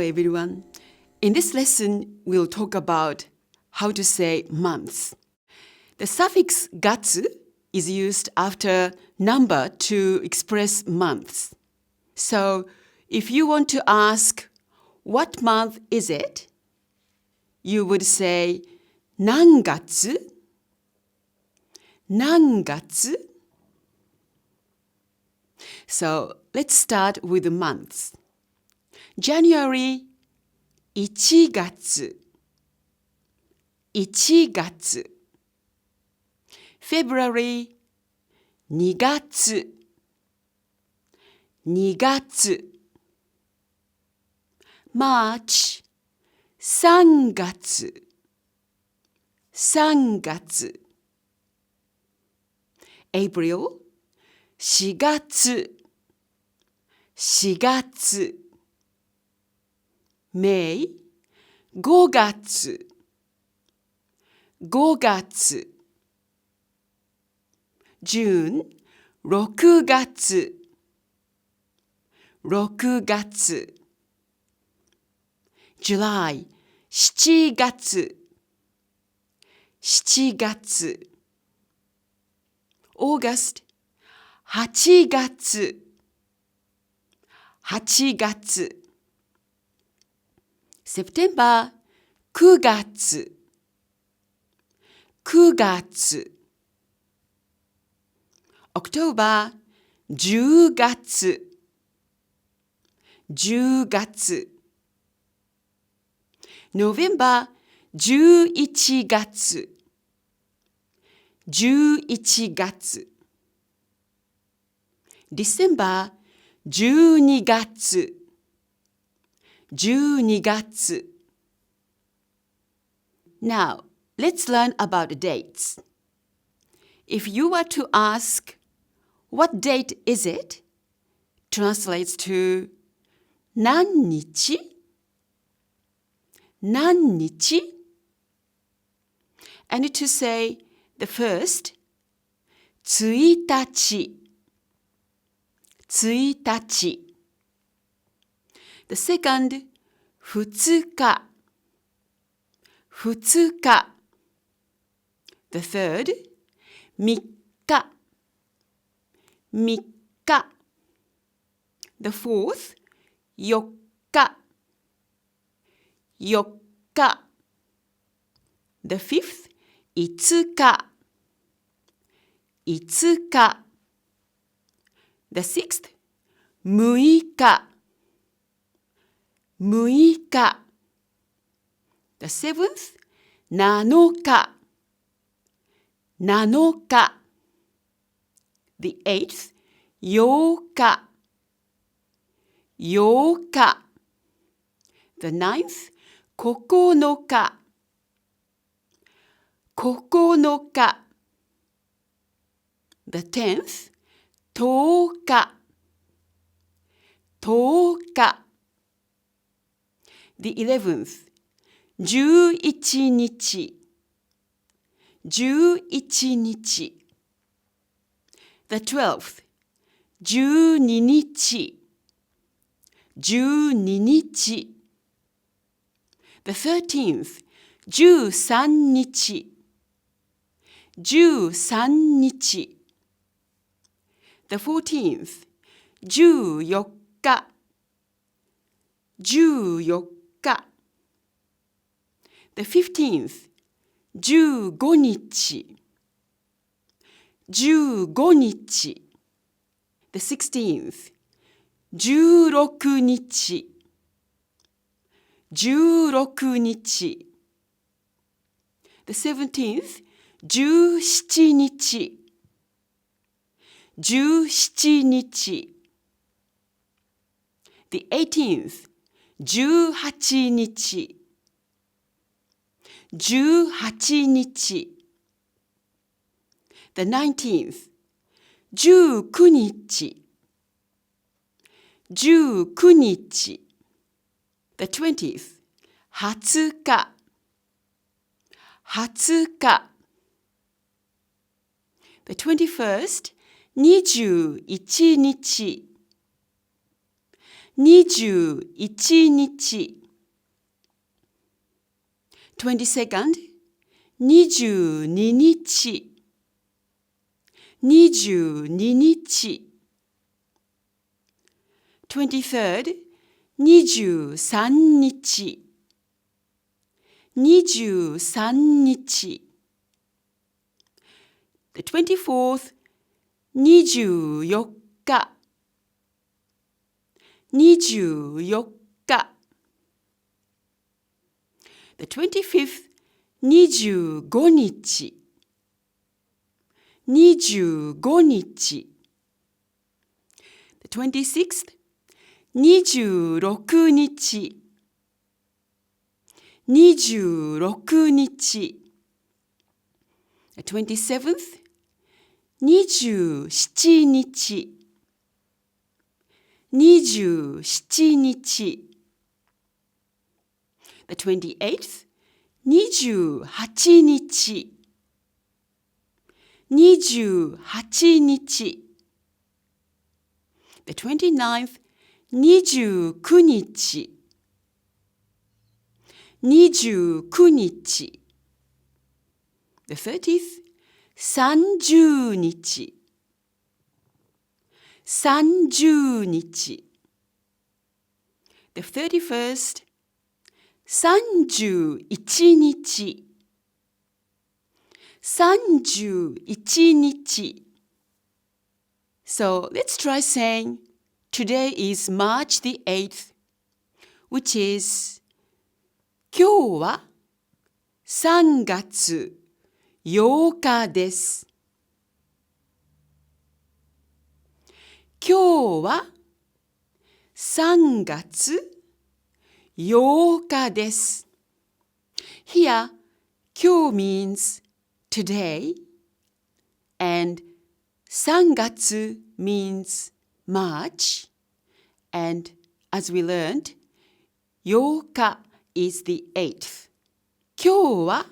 everyone. In this lesson, we'll talk about how to say months. The suffix gatsu is used after number to express months. So, if you want to ask, what month is it? You would say, 何月? 何月? So, let's start with the months. January, 1月 1月 February, 2月 2月 March, 3月 3月 April, 4月 4月 May, 5月 5月 June, 6月 6月 July, 7月 7月 August, 8月 8月 September, 9月 9月 October, 10月 10月 November, 11月 11月 December, 12月 12月 Now, let's learn about dates. If you were to ask, what date is it? Translates to 何日? 何日? And to say the first, 1日 1日 The second, 2日 2日 The third, 3日 3日 The fourth, 4日 4日 The fifth, 5日 5日 The sixth, 6日 6日 The seventh, 7日 7日 The eighth, 8日 8日 The ninth, 9日 9日 The tenth, 10日 10日 The 11th, 11日 11日 The 12th, 12日 12日 The 13th, 13日 13日 The 14th, 14日 14日 The 15th, 15日 15日 The 16th, 16日 16日 The 17th, 17日 17日 The 18th, 18日 18日 The 19th, 19日 19日 The 20th, 20日 20日 The 21st, 21日21日 22nd 22日22日 23rd 23日23日 The 24th 24日24日 The 25th 25日25日 The 26th 26日26日 The 27th 27日27日 The 28th 28日28日 The 29th 29日29日 The 30th 30日30日 The 31st 31日31日 So let's try saying today is March the 8th, which is 今日は3月8日です。今日は3月8日です。Here, 今日 means today, and 3月 means March, and as we learned, 8日 is the 8th. 今日は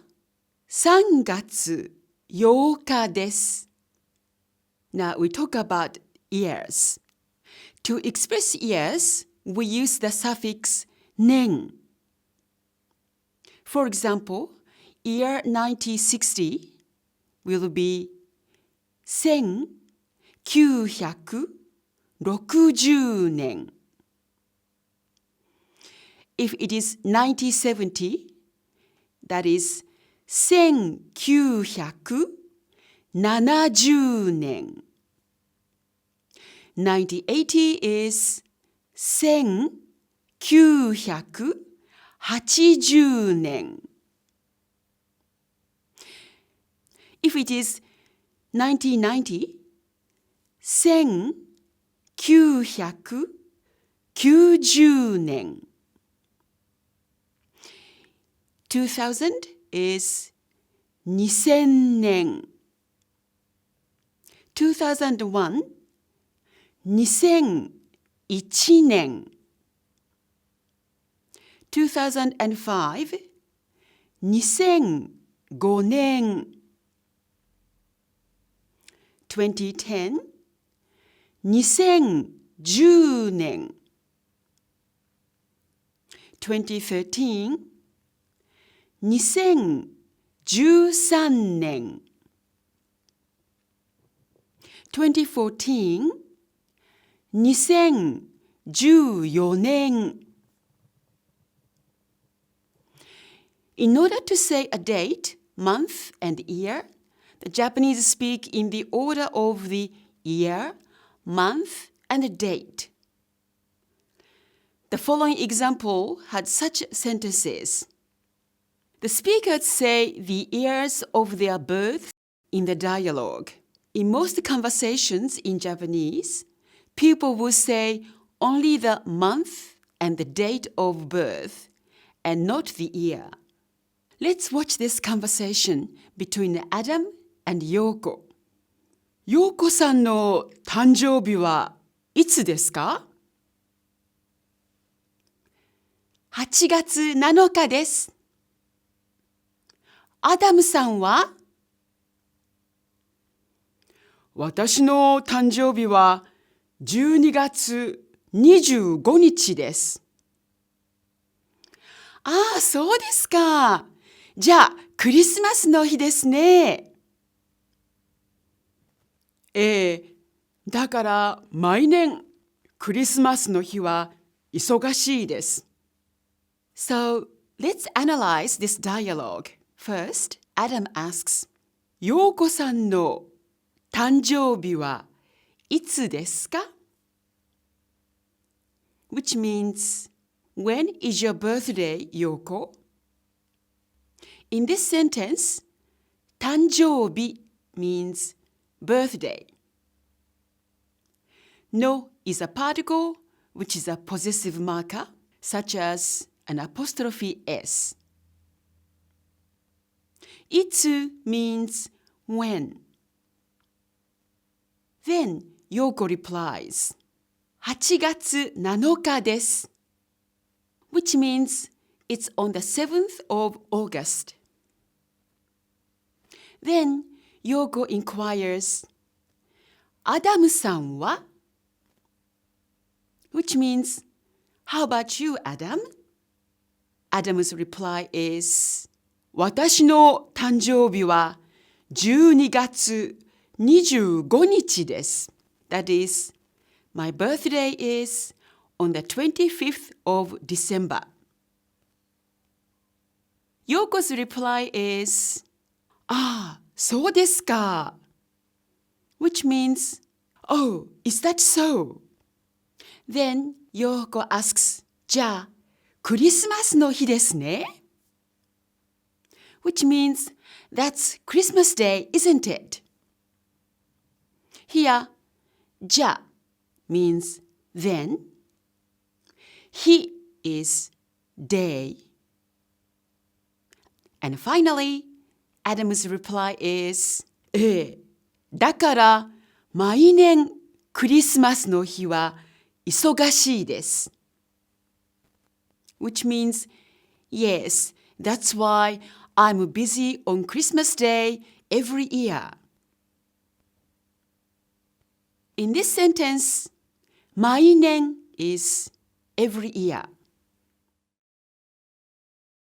3月8日です。Now we talk about years. To express years, we use the suffix 年. For example, year 1960 will be 1960年. If it is 1970, that is 1970年. 1980 is 1980年. If it is 1990, 1990年. 2000 is 2000年. 2001, 2001年. 2005, 2005年. 2010, 2010年. 2013, 2013年. 2014, 2014年. In order to say a date, month, and year, the Japanese speak in the order of the year, month, and date. The following example had such sentences. The speakers say the years of their birth in the dialogue. In most conversations in Japanese, people will say only the month and the date of birth, and not the year. Let's watch this conversation between Adam and Yoko. 陽子さんの誕生日はいつですか ?8 月7日です。アダムさんは私の誕生日は12月25日です。ああ、そうですか。じゃあ、クリスマスの日ですね。だから毎年クリスマスの日は忙しいです。So, let's analyze this dialogue. First, Adam asks, 陽子さんの誕生日はいつですか? Which means, when is your birthday, Yoko? In this sentence, 誕生日 means birthday. No is a particle which is a possessive marker, such as an apostrophe s. いつ means when. Then Yoko replies, 8月7日です. Which means it's on the 7th of August. Then Yoko inquires, アダムさんは? Which means, how about you, Adam? Adam's reply is, 私の誕生日は12月25日です. That is, my birthday is on the 25th of December. Yoko's reply is, ああ、そうですか. Which means, oh, is that so? Then Yoko asks, じゃあ、クリスマスの日ですね? Which means, that's Christmas Day, isn't it? Here, じゃ means then. He is day. And finally, Adam's reply is, だから毎年クリスマスの日は忙しいです. Which means, yes, that's why I'm busy on Christmas Day every year. In this sentence, 毎年 is every year.